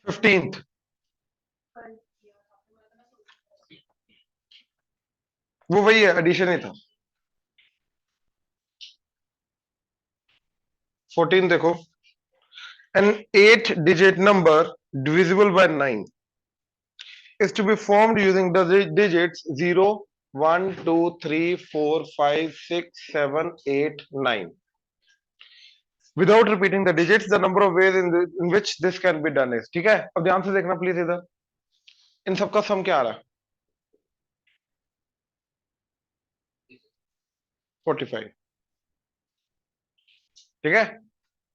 15th, वो वही है, एडिशन ही था। 14 देखो, an 8-digit number divisible by 9 is to be formed using the digits 0, 1, 2, 3, 4, 5, 6, 7, 8, 9 without repeating the digits. The number of ways in which this can be done is, ठीक है। अब ध्यान से देखना प्लीज, इधर इन सबका सम क्या आ रहा है? 45, ठीक है।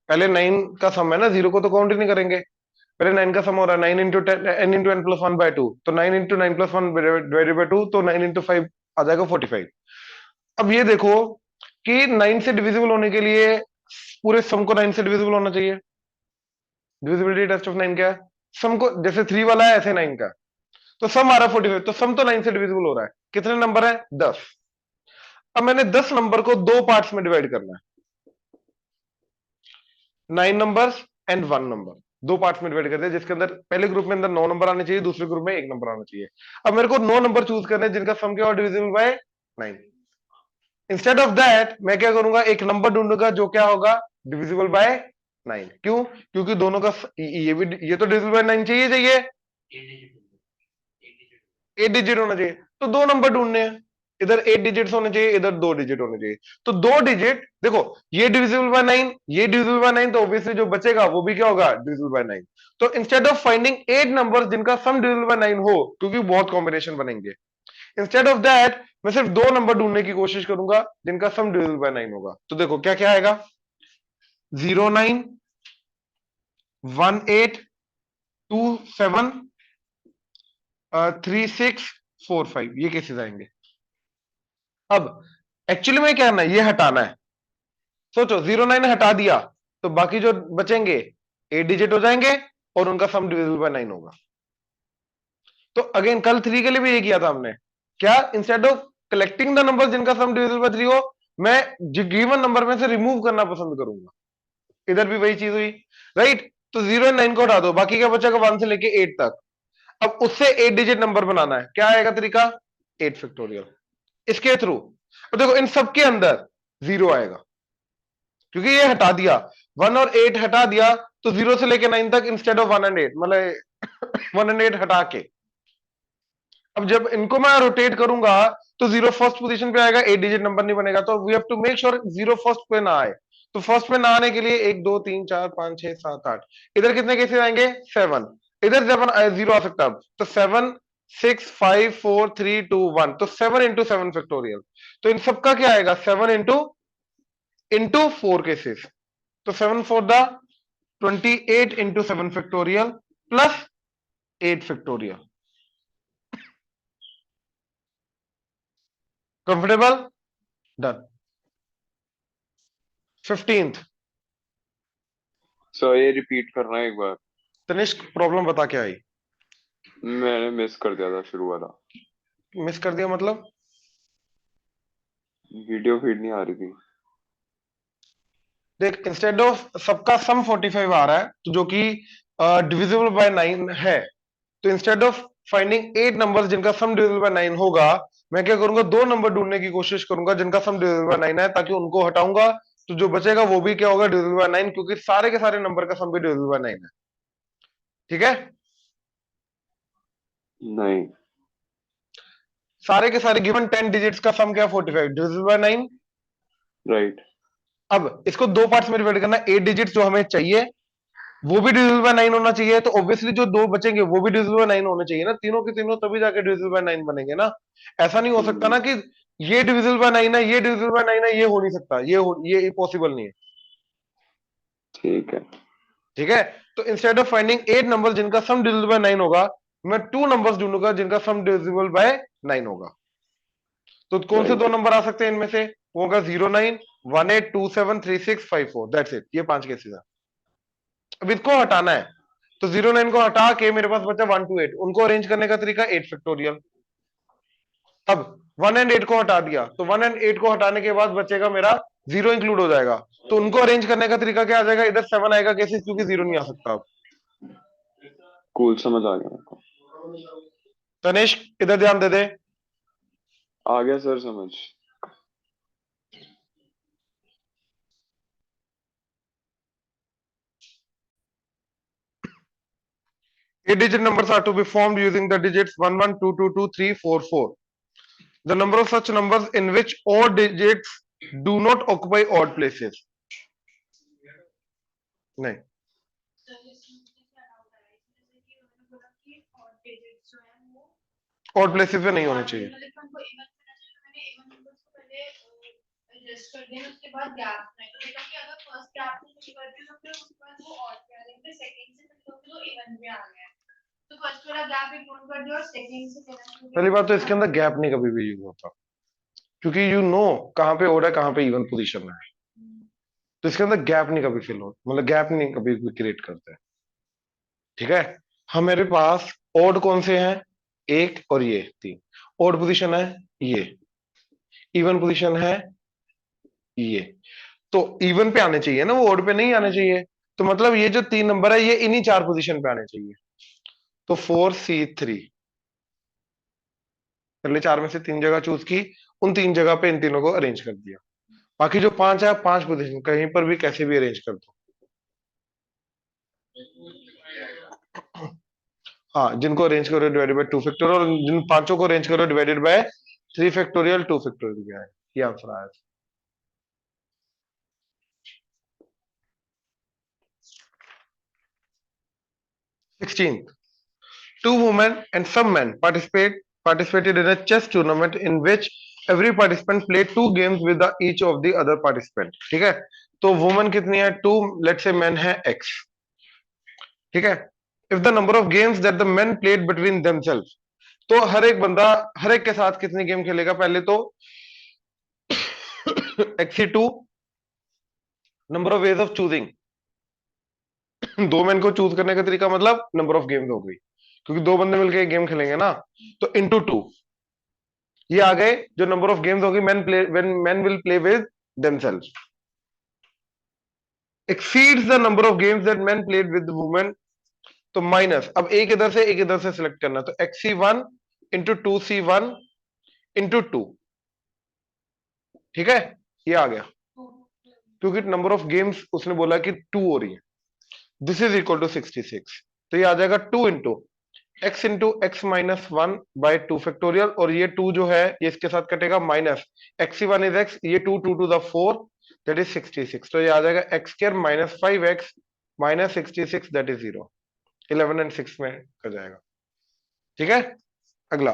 पहले 9 का सम है ना, 0 को तो काउंट ही नहीं करेंगे। पहले 9 का सम हो रहा है 9 into n into n plus 1 by 2, तो 9 इंटू 9 प्लस 1 डिवाइडेड बाय 2, तो 9 इंटू 5 आ जाएगा 45। अब ये देखो कि 9 से डिविजिबल होने के लिए पूरे सम को 9 से डिविजिबल होना चाहिए। डिविजिबिलिटी टेस्ट ऑफ 9 क्या है? सम को जैसे 3 वाला है ऐसे 9 का, तो सम आ रहा है 45, तो सम तो 9 से डिविजिबल हो रहा है। कितने नंबर है? 10। अब मैंने 10 नंबर को दो पार्ट्स में डिवाइड करना है, 9 नंबर्स एंड 1 नंबर, दो पार्ट्स में डिवाइड करते हैं, जिसके अंदर पहले ग्रुप में अंदर 9 नंबर आने चाहिए, दूसरे ग्रुप में 1 नंबर आना चाहिए। अब मेरे को 9 नंबर चूज करने हैं जिनका सम क्या हो, divisible by 9। Instead of that मैं क्या करूंगा, एक नंबर ढूंढूंगा जो क्या होगा, डिविजिबल बाय 9। क्यों? क्योंकि दोनों का ये भी, ये तो डिविजिबल बाय 9 चाहिए चाहिए, 8 डिजिट होना चाहिए, तो दो नंबर ढूंढने हैं। इधर 8 डिजिट्स होने चाहिए, इधर 2 डिजिट होने चाहिए। तो 2 डिजिट देखो, ये डिविजिबल बाय 9, ये डिविजिबल बाय 9, तो ऑब्वियसली जो बचेगा वो भी क्या होगा, डिविजिबल बाय 9। तो इंस्टेड ऑफ फाइंडिंग 8 नंबर्स जिनका सम डिविजिबल बाय 9 हो, क्योंकि बहुत कॉम्बिनेशन बनेंगे, इंस्टेड ऑफ दैट मैं सिर्फ दो नंबर ढूंढने की कोशिश करूंगा जिनका सम डिविजिबल बाय 9 होगा। तो देखो क्या क्या आएगा, 09, 18, 27, 3645, ये केसेस आएंगे। अब एक्चुअली में क्या करना है, ये हटाना है। सोचो 09 हटा दिया तो बाकी जो बचेंगे 8 डिजिट हो जाएंगे और उनका सम डिविजिबल बाय 9 होगा। तो अगेन कल 3 के लिए भी ये किया था हमने, क्या instead of collecting the number जिनका सम डिविजिबल बाय 3 हो, मैं जो गिवन नंबर में से रिमूव करना पसंद करूंगा। इधर भी वही चीज हुई, राइट। तो 0 और 9 को हटा दो, बाकी क्या बचेगा 1 से लेके 8 तक। अब उससे 8 डिजिट नंबर बनाना है, क्या आएगा तरीका, 8 फैक्टोरियल, इसके थ्रू। और देखो इन सबके अंदर 0 आएगा क्योंकि ये हटा दिया, 1 और 8 हटा दिया, तो 0 से लेके 9 तक इंस्टेड ऑफ 1 एंड 8, मतलब 1 एंड 8 हटा के। अब जब इनको मैं रोटेट करूंगा तो 0 फर्स्ट पोजीशन पे आएगा, 8 डिजिट नंबर नहीं बनेगा, तो we have to make sure 0 first पे ना आए। तो फर्स्ट पे ना आने के लिए 1 2 3 4 5 6 7 8, इधर कितने केसेस आएंगे, 7। इधर 0 आ सकता है, तो 7 6 5 4 3 2 1, तो 7 इंटू 7 फैक्टोरियल। तो इन सबका क्या आएगा, 7 इंटू 4 केसेस, तो 7 4 the 28 into 7 factorial plus 8 factorial. Comfortable, done. 15th, sir ये रिपीट करना है एक बार, तनिष्क प्रॉब्लम बता के आई। मैंने मिस कर दिया था शुरू वाला, मिस कर दिया मतलब? वीडियो फीड नहीं आ रही थी। देख, इंस्टेड ऑफ सबका सम 45 आ रहा है, तो जो कि डिविजिबल बाय 9 है, तो इंस्टेड ऑफ फाइंडिंग 8 नंबर्स जिनका सम डिविजिबल बाय 9 होगा, मैं क्या करूंगा, दो नंबर ढूंढने की कोशिश करूंगा जिनका सम डिविजिबल बाय 9 है, ताकि उनको हटाऊंगा तो जो बचेगा वो भी क्या होगा, डिविजिबल बाय 9, क्योंकि सारे के सारे नंबर का सम भी डिविजिबल बाय 9 है। ठीक है, नहीं, सारे के सारे गिवन 10 डिजिट्स का सम क्या, 45 डिविजिबल बाय 9। राइट, अब इसको दो पार्ट्स में डिवाइड करना, 8 डिजिट्स जो हमें चाहिए वो भी डिविजिबल बाय 9 होना चाहिए, तो ऑब्वियसली जो दो बचेंगे वो भी डिविजिबल बाय 9 होने चाहिए ना, तीनों के तीनों, तभी जाके डिविजिबल बाय 9 बनेंगे ना। ऐसा नहीं हो सकता ना कि ये डिविजिबल बाय 9 है, ये डिविजिबल बाय 9 है, ये हो नहीं सकता, ये पॉसिबल नहीं है। ठीक है। ठीक है, तो इंस्टेड ऑफ फाइंडिंग 8 नंबर जिनका सम डिविजिबल बाय 9 होगा, मैं 2 नंबर्स ढूंढूंगा जिनका सम डिविजिबल बाय 9 होगा। तो कौन से दो राइट, नंबर आ सकते हैं इनमें से, वो होगा 09, 18, 27, 36, 54, दैट्स इट, ये 5 केसेस है। अब इसको हटाना है, तो 09 को हटा के मेरे पास बचा 1 to 8, उनको अरेंज करने का तरीका 8 फैक्टोरियल। अब 1 एंड 8 को हटा दिया, तो 1 एंड 8 को हटाने के बाद बचेगा मेरा 0 इंक्लूड हो जाएगा, तो उनको अरेंज करने का तरीका क्या आ जाएगा, इधर 7 आएगा केसेस, क्योंकि 0 नहीं आ सकता। अब कूल, समझ आ गया मेरे को। तनिष्क इधर ध्यान दे दे। आ गया सर समझ। Eight-digit numbers are to be formed using the digits 1 1 2 2 2 3 4 4. The number of such numbers in which odd digits do not occupy odd places. नहीं, odd places पे नहीं होने चाहिए। पहली बात तो इसके अंदर गैप नहीं कभी भी यूज होता, क्योंकि यू नो कहाँ पे ओड है कहाँ पे इवन पोजीशन है, तो इसके अंदर गैप नहीं कभी फिल हो, मतलब गैप नहीं कभी भी क्रिएट करते हैं। ठीक है, हमारे पास ओड कौन से हैं, एक और ये तीन। ओड पोजीशन है ये, इवन पोजीशन है ये, तो इवन पे आने चाहिए ना, वो ओड पे नहीं आने चाहिए। तो मतलब ये जो तीन नंबर है ये इन्हीं चार पोजीशन पे आने चाहिए। तो 4C3, पहले चार में से तीन जगह चूज की, उन तीन जगह पे इन तीनों को अरेंज कर दिया। बाकी जो पांच है, पांच पोजीशन कहीं पर भी कैसे भी अरेंज कर दो। हाँ, जिनको अरेंज करो डिवाइडेड बाय 2 फैक्टोरियल, और जिन पांचों को अरेंज करो डिवाइडेड बाय 3 फैक्टोरियल 2 फैक्टोरियल क्या है, ये आंसर आया। 16th, two women and some men participated in a chess tournament in which every participant played two games with the each of the other participant। ठीक है, तो woman कितनी है, two, let say man है X. ठीक है, if the number of games that the men played between themselves, तो हर एक बंदा हर एक के साथ कितनी गेम खेलेगा, पहले तो XC2 number of ways of choosing, दो मैन को चूज करने का तरीका मतलब नंबर ऑफ गेम्स हो गई, क्योंकि दो बंदे मिलकर एक गेम खेलेंगे ना, तो इंटू टू, ये आ गए जो नंबर ऑफ गेम्स होगी man play when man will play with themselves. Exceeds the number of games that man played with women, तो माइनस, अब एक इधर से एक इधर से सिलेक्ट करना, तो XC1 इंटू 2C1 इंटू 2। ठीक है, ये आ गया, क्योंकि नंबर ऑफ गेम्स उसने बोला कि टू हो रही है। दिस इज इक्वल टू 66, तो ये आ जाएगा 2 into x minus one by 2 factorial, और ये 2 जो है ये इसके साथ कटेगा, माइनस XC1 इज x, ये 2 2 टू द 4 दैट इज 66, तो ये आ जाएगा x square minus 5x minus 66 that is 0। 11 and 6 में कर जाएगा। ठीक है, अगला,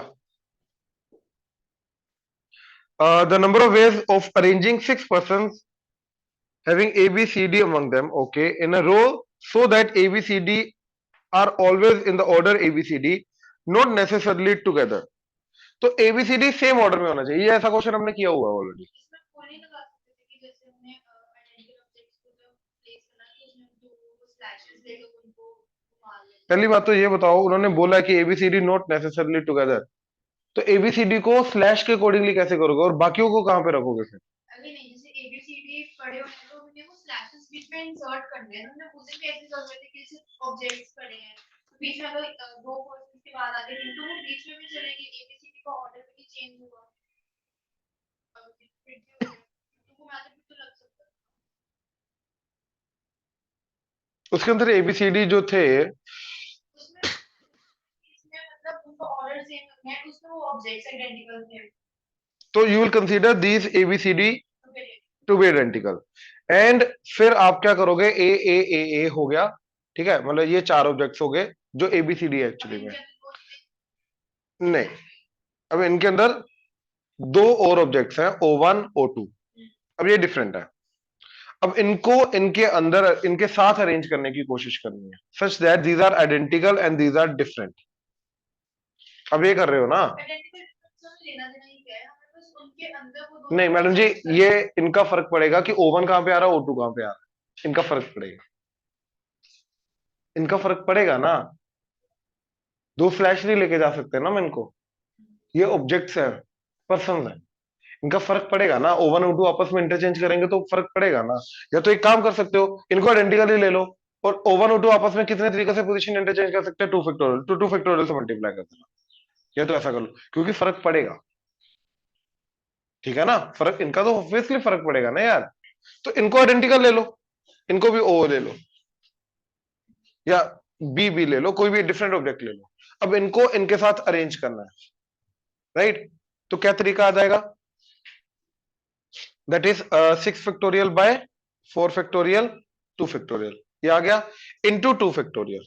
the number of ways of arranging 6 person having A B C D among them, okay, in a row so that A B C D are always in the order A B C D, not necessarily together। तो A B C D same order में होना चाहिए, ये ऐसा question हमने किया हुआ है ऑलरेडी। पहली बात तो ये बताओ, उन्होंने बोला कि ABCD नॉट नेसेसरली टुगेदर, तो ABCD को स्लैश के अकॉर्डिंगली कैसे करोगे, और बाकियों को कहां पे रखोगे फिर? अरे नहीं, जैसे ABCD पढ़े होंगे तो हमने वो स्लैशेस बीच में इंसर्ट करने हैं, हमने उसे भी ऐसे कर रहे थे कि सिर्फ ऑब्जेक्ट्स पढ़े हैं, तो बीच में अगर दो पर्सन के बाद आगे तो वो बीच में भी चलेंगे, ABCD का ऑर्डर भी चेंज होगा, तो मैं तो लग सकता है उसके अंदर ABCD जो थे उसमें मतलब उनका ऑर्डर सेम है, उसमें वो ऑब्जेक्ट्स आइडेंटिकल थे, तो you will consider these ABCD to be identical, and फिर आप क्या करोगे, ए हो गया। ठीक है, मतलब ये चार ऑब्जेक्ट्स हो गए जो ABCD है एक्चुअली में। नहीं, अब इनके अंदर दो और ऑब्जेक्ट्स हैं, O1 O2, अब ये डिफरेंट है। अब इनको इनके अंदर इनके साथ अरेंज करने की कोशिश करनी है, such that these are identical and these are different. अब ये कर रहे हो ना? नहीं मैडम जी, ये इनका फर्क पड़ेगा कि O1 कहां पे आ रहा है, O2 कहां पे आ रहा है, इनका फर्क पड़ेगा, इनका फर्क पड़ेगा ना। दो फ्लैश नहीं लेके जा सकते ना मैं इनको, ये ऑब्जेक्ट्स है, पर्सन है, इनका फर्क पड़ेगा ना। O1 O2 आपस में इंटरचेंज करेंगे तो फर्क पड़ेगा ना। या तो एक काम कर सकते हो, इनको आइडेंटिकली ले लो, और O1 O2 आपस में कितने तरीके से पोजीशन इंटरचेंज कर सकते हैं? 2 फैक्टोरियल, तो 2 फैक्टोरियल से मल्टीप्लाई कर देना, या तो ऐसा कर लो, क्योंकि फर्क पड़ेगा, ठीक है ना, फर्क इनका तो ऑब्वियसली फर्क पड़ेगा ना यार। तो इनको आइडेंटिकल ले लो, इनको भी ओ ले लो, या बी बी ले लो, कोई भी डिफरेंट ऑब्जेक्ट ले लो। अब इनको इनके साथ अरेंज करना है, राइट? तो क्या तरीका आ जाएगा? That is 6 factorial by 4 factorial 2 factorial, ये आ गया इनटू 2 फैक्टोरियल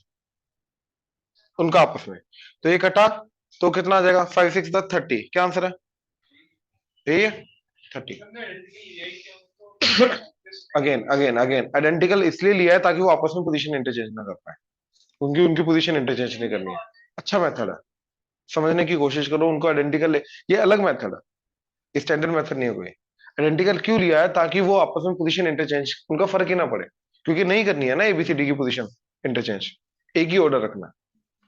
उनका आपस में। तो ये कटा तो कितना आ जाएगा? 5 6 30। क्या आंसर है? यही है 30। अगेन अगेन अगेन आइडेंटिकल इसलिए लिया है ताकि वो आपस में पोजीशन इंटरचेंज ना कर पाए, क्योंकि उनकी पोजीशन इंटरचेंज नहीं करनी है। अच्छा मेथड है, समझने की कोशिश करो, उनको आइडेंटिकल, ये अलग मेथड है, स्टैंडर्ड मेथड नहीं है कोई। आइडेंटिकल क्यों लिया है? ताकि वो आपस में पोजीशन इंटरचेंज, उनका फर्क ही ना पड़े, क्योंकि नहीं करनी है ना एबीसीडी की पोजीशन इंटरचेंज, एक ही ऑर्डर रखना है,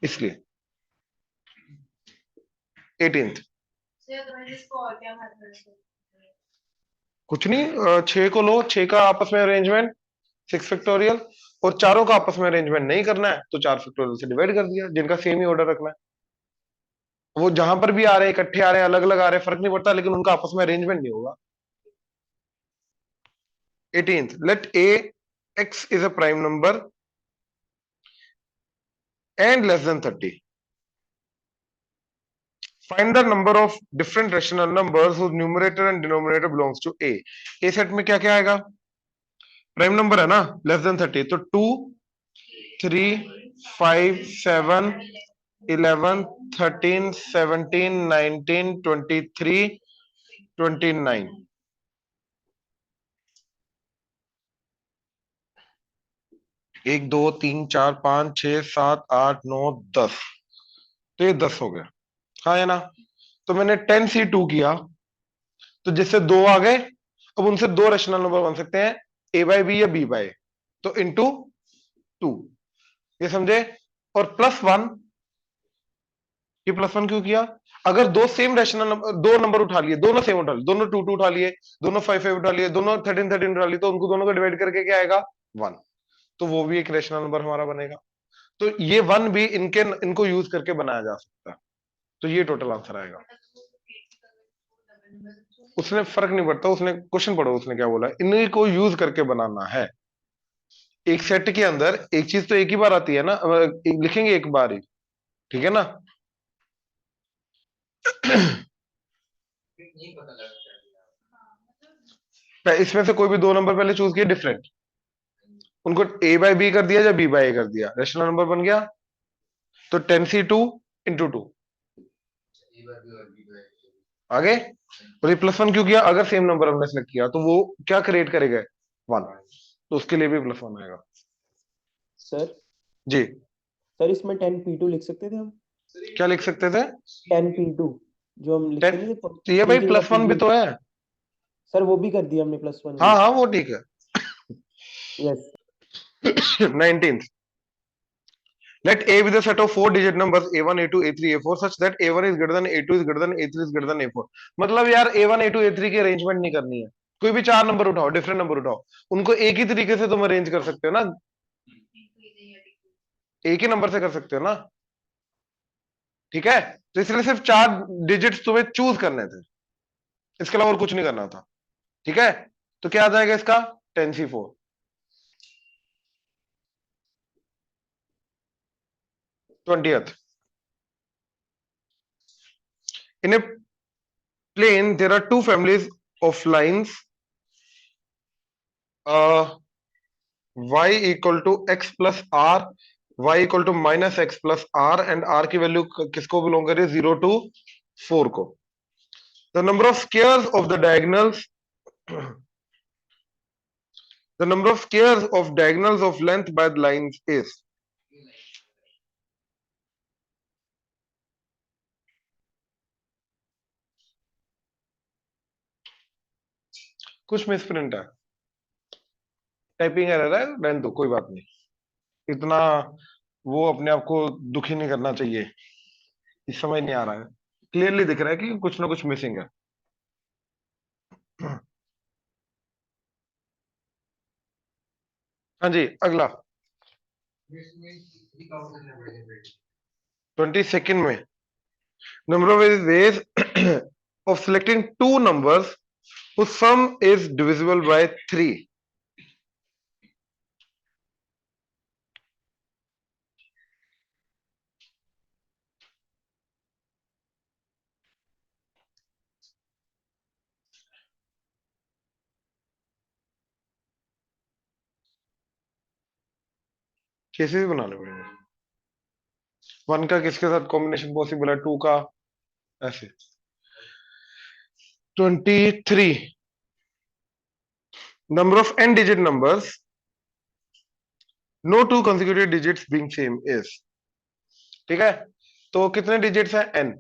इसलिए। 18th कुछ नहीं, 6 को लो, 6 का आपस में अरेंजमेंट 6 फैक्टोरियल, और चारों का आपस में अरेंजमेंट नहीं करना है तो 4 फैक्टोरियल से डिवाइड कर दिया, जिनका सेम ही ऑर्डर रखना है। वो जहां पर भी आ रहे हैं, इकट्ठे आ रहे हैं, अलग अलग आ रहे हैं, फर्क नहीं पड़ता, लेकिन उनका आपस में अरेंजमेंट नहीं होगा। 18th, let X is a prime number and less than 30. Find the number of different rational numbers whose numerator and denominator belongs to A. A set में क्या क्या आएगा? प्राइम नंबर है ना, लेस देन 30, तो 2 3 5 7 11 13 17 19 23 29। 1 2 3 4 5 6 7 8 9 10, तो ये 10 हो गया, हाँ है ना? तो मैंने 10C2 किया, तो जिससे दो आ गए, अब उनसे दो रेशनल नंबर बन सकते हैं, ए बाय बी या बी बाय, तो इंटू 2, ये समझे? और +1, ये +1 क्यों किया? अगर दो सेम रेशनल नंबर, दो नंबर उठा लिए, दोनों सेम उठा लिए, दोनों 2 2 उठा लिए, दोनों 5 5 उठा लिए, दोनों 13 13 उठा लिए, तो उनको दोनों को डिवाइड करके क्या आएगा? 1, तो वो भी एक रेशनल नंबर हमारा बनेगा। तो ये 1 भी इनको यूज करके बनाया जा सकता है, तो ये टोटल आंसर आएगा। उसने फर्क नहीं पड़ता, उसने क्वेश्चन पढ़ो उसने क्या बोला, इन्हीं को यूज करके बनाना है। एक सेट के अंदर एक चीज तो एक ही बार आती है ना, लिखेंगे एक बार ही, ठीक है ना? इसमें से कोई भी दो नंबर पहले चूज किए डिफरेंट, उनको ए बाय बी कर दिया या बी बाय ए कर दिया, रेशनल नंबर बन गया, तो 10C2 × 2 आगे। और ये +1 क्यों किया? अगर सेम नंबर हमने सेलेक्ट किया तो वो क्या क्रिएट करेगा? 1, तो उसके लिए भी +1 आएगा। सर जी, सर इसमें 10P2 लिख सकते थे हम? क्या लिख सकते थे? 10P2 जो हम लिखते 10, नहीं थे तो ये भाई +1 भी तो है। सर वो भी कर दिया हमने +1 हाँ भी। हाँ वो ठीक है। Yes 19th, let A be the set of 4 digit numbers A1 A2 A3 A4 such that A1 is greater than A2 is greater than A3 is greater than A4। मतलब यार A1 A2 A3 की arrangement नहीं करनी है, कोई भी चार number उठाओ, डिफरेंट नंबर उठाओ, उनको एक ही तरीके से तुम अरेंज कर सकते हो ना, एक ही नंबर से कर सकते हो ना, ठीक है? तो इसलिए सिर्फ 4 डिजिट्स तुम्हें चूज करने थे, इसके अलावा और कुछ नहीं करना था, ठीक है? तो क्या आ जाएगा इसका? 10C4। 20th, in a plane there are two families of lines y equal to x plus r, y equal to -x plus r, and r की वैल्यू किसको बिलोंग करे? 0 to 4 को। The number of squares of the diagonals, the number of squares of diagonals of length by the lines is, कुछ misprint है, typing error है, रहने दो कोई बात नहीं, इतना वो अपने आप को दुखी नहीं करना चाहिए, इस समझ नहीं आ रहा है, क्लियरली दिख रहा है कि कुछ ना कुछ मिसिंग है। हाँ जी, अगला 22nd में number of ways of selecting two numbers whose sum is divisible by 3. Cases बनाने पड़ेंगे। 1 का किसके साथ कॉम्बिनेशन पॉसिबल है, 2 का, ऐसे। 23 number of n digit numbers, no two consecutive digits being same is। ठीक है, तो कितने डिजिट्स हैं, n।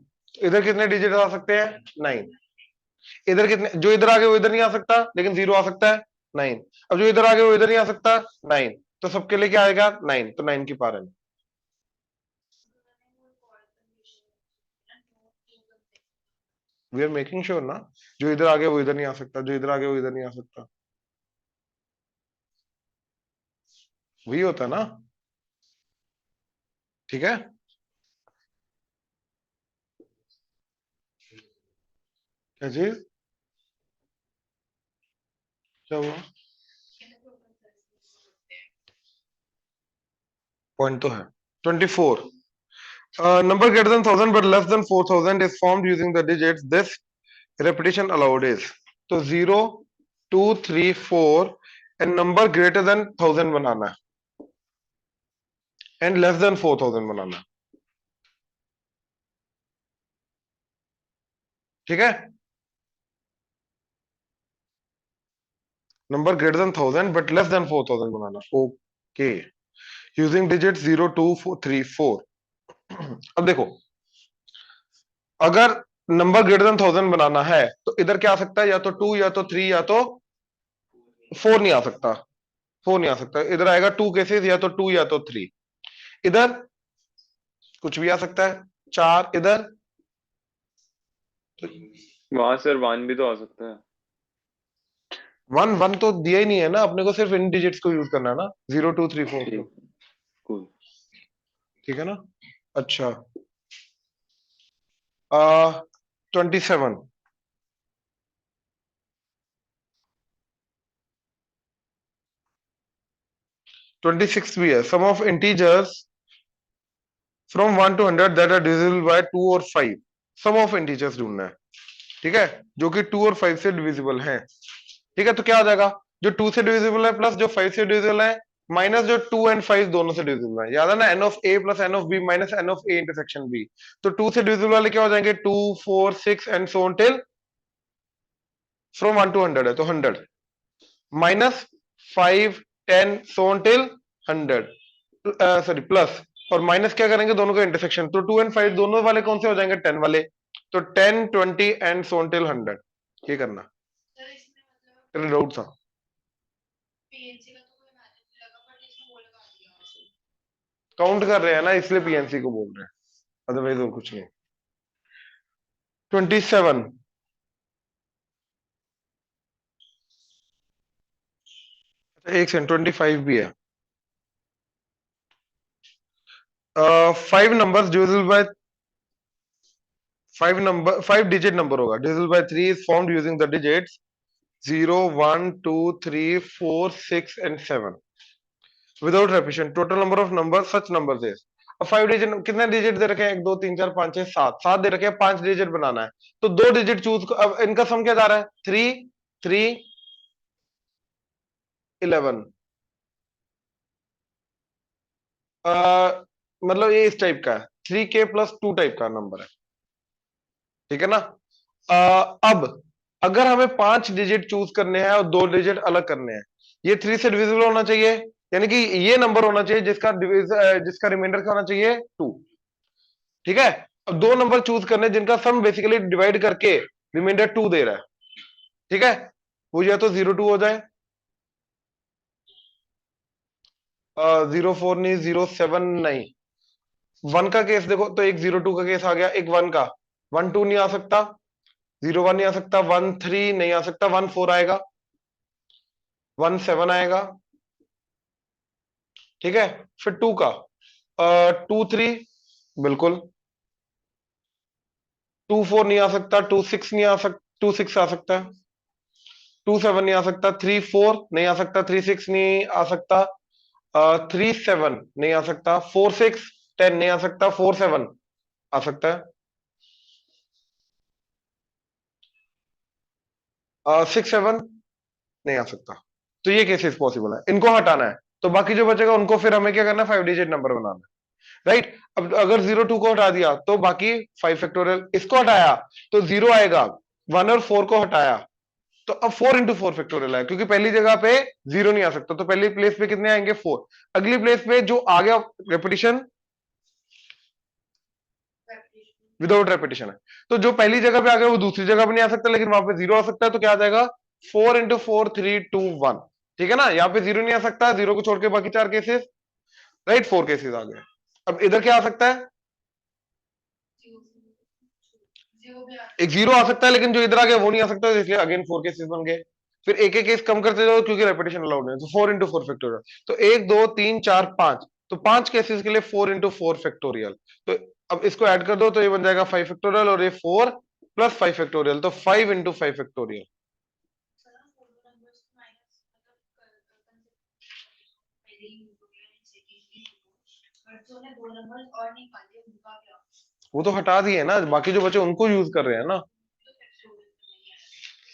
इधर कितने डिजिट आ सकते हैं, 9। इधर कितने, जो इधर आगे वो इधर नहीं आ सकता, लेकिन 0 आ सकता है, 9। अब जो इधर आगे वो इधर नहीं आ सकता, 9। तो सबके लिए क्या आएगा, 9। तो 9 की पावर है। वी आर मेकिंग श्योर ना, जो इधर आगे वो इधर नहीं आ सकता, जो इधर आगे वो इधर नहीं आ सकता, वही होता है ना। ठीक है, क्या चीज, क्या हुआ, पॉइंट तो है। 24 number greater than 1000 but less than 4000 is formed using the digits this repetition allowed is। तो 0 2 3 4 and number greater than 1000 बनाना है and less than 4000 बनाना है। ठीक है, number greater than 1000 but less than 4000 banana. Okay, using digit 0 2 3 4। अब देखो, अगर number greater than 1000 बनाना है तो इधर क्या आ सकता है, या तो 2 या तो 3 या तो 4 नहीं आ सकता। 4 नहीं आ सकता, इधर आएगा 2 केसेस, या तो 2 या तो 3। इधर कुछ भी आ सकता है, 4 इधर, वहां सर 1 भी तो आ सकता है। 1 1 तो दिया ही नहीं है ना अपने को, सिर्फ इन डिजिट्स को यूज करना है ना, 0 2 3 4। ठीक, कूल। ठीक है ना। अच्छा, 27 26 भी है, sum of integers from 1 to 100 that are divisible by 2 और 5। सम ऑफ इंटीजर्स ढूंढना है, ठीक है, जो कि 2 और 5 से डिविजिबल हैं। ठीक है, तो क्या आ जाएगा, जो 2 से डिविजिबल है प्लस जो 5 से डिविजिबल है माइनस जो 2 एंड 5 दोनों से डिविजिबल है। याद है ना, N of A plus N of B minus N of A intersection B. तो 2 से डिविजिबल वाले क्या हो जाएंगे, 2 4 6 and so on till from 1 to 100 है तो 100 minus 5 10 so on till 100, sorry plus, और माइनस क्या करेंगे, दोनों का इंटरसेक्शन। तो 2 एंड 5 दोनों वाले कौन से हो जाएंगे, 10 वाले। तो 10 20 एंड सो ऑन टिल 100। ये करना, चलो डाउट था, काउंट कर रहे हैं ना इसलिए पीएनसी को बोल रहे हैं, अदरवाइज और कुछ नहीं। 27 एक सेकंड, 25 भी है। 5 numbers divisible by 5 number 5 digit number होगा, divisible by 3 is formed using the digits 0 1 2 3 4 6 and 7 without repetition. Total number of number such numbers is. अब 5 डिजिट कितने डिजिट दे रखे हैं, 1 2 3 4 5 6 7 7 दे रखे हैं, 5 डिजिट बनाना है तो 2 डिजिट चूज। अब इनका सम क्या जा रहा है, 3 3 11। मतलब ये इस टाइप का है, 3k प्लस 2 टाइप का नंबर है। ठीक है ना। अब अगर हमें 5 डिजिट चूज करने हैं और 2 डिजिट अलग करने हैं, ये 3 से डिविजिबल होना चाहिए, यानी कि ये नंबर होना चाहिए जिसका रिमाइंडर क्या होना चाहिए, 2। ठीक है, अब 2 नंबर चूज करने जिनका सम बेसिकली डिवाइड करके रिमाइंडर 2 दे रहा है। ठीक है, वो या तो 02 हो जाए, 04 नहीं, 07 नहीं। 1 का केस देखो तो एक 02 का केस आ गया, एक 1 का, 1 2 नहीं आ सकता, 01 नहीं आ सकता, 13 नहीं आ सकता, 14 आएगा, 17 आएगा, ठीक है, फिर 2 का 2 3 बिल्कुल, 2 4 नहीं आ सकता, 2 6 नहीं आ सकता, 2 6 आ सकता है, 2 7 नहीं आ सकता, 3 4 नहीं आ सकता, 3 6 नहीं आ सकता, 3 7 नहीं आ सकता, 4 6 10 नहीं आ सकता, 4 7 आ सकता है, 6 7 नहीं आ सकता। तो ये केसेस पॉसिबल है, इनको हटाना है। तो बाकी जो बचेगा उनको फिर हमें क्या करना है, 5 डिजिट नंबर बनाना है, राइट। अब अगर 0 2 को हटा दिया तो बाकी 5 फैक्टोरियल, इसको हटाया तो 0 आएगा, 1 और 4 को हटाया तो अब 4 इंटू 4 फैक्टोरियल है, क्योंकि पहली जगह पे 0 नहीं आ सकता, तो पहली प्लेस पे कितने आएंगे 4, अगली प्लेस पे जो आ गया रेपिटेशन विदाउट रेपिटेशन है, तो जो पहली जगह पे आ गया वो दूसरी जगह पे नहीं आ सकता, लेकिन वहां पे 0 आ सकता है, तो क्या आ जाएगा 4 इंटू 4 3 2 1, ठीक है ना। यहाँ पे 0 नहीं आ सकता, 0 को छोड़ के बाकी 4 केसेस, राइट, 4 केसेस आ गए। अब इधर क्या आ सकता है, एक 0 आ सकता है, लेकिन जो इधर आ गया वो नहीं आ सकता, इसलिए अगेन 4 केसेस बन गए। फिर एक एक केस कम करते जाओ क्योंकि रेपिटेशन अलाउड है, तो 4 इंटू 4 फैक्टोरियल, तो 1 2 3 4 5, तो 5 केसेस के लिए 4 इंटू 4 फैक्टोरियल। तो अब इसको ऐड कर दो तो ये बन जाएगा 5 फैक्टोरियल, और ये 4 प्लस 5 फैक्टोरियल, तो 5 इंटू 5 फैक्टोरियल। वो तो हटा दिए ना, बाकी जो बचे उनको यूज कर रहे हैं ना,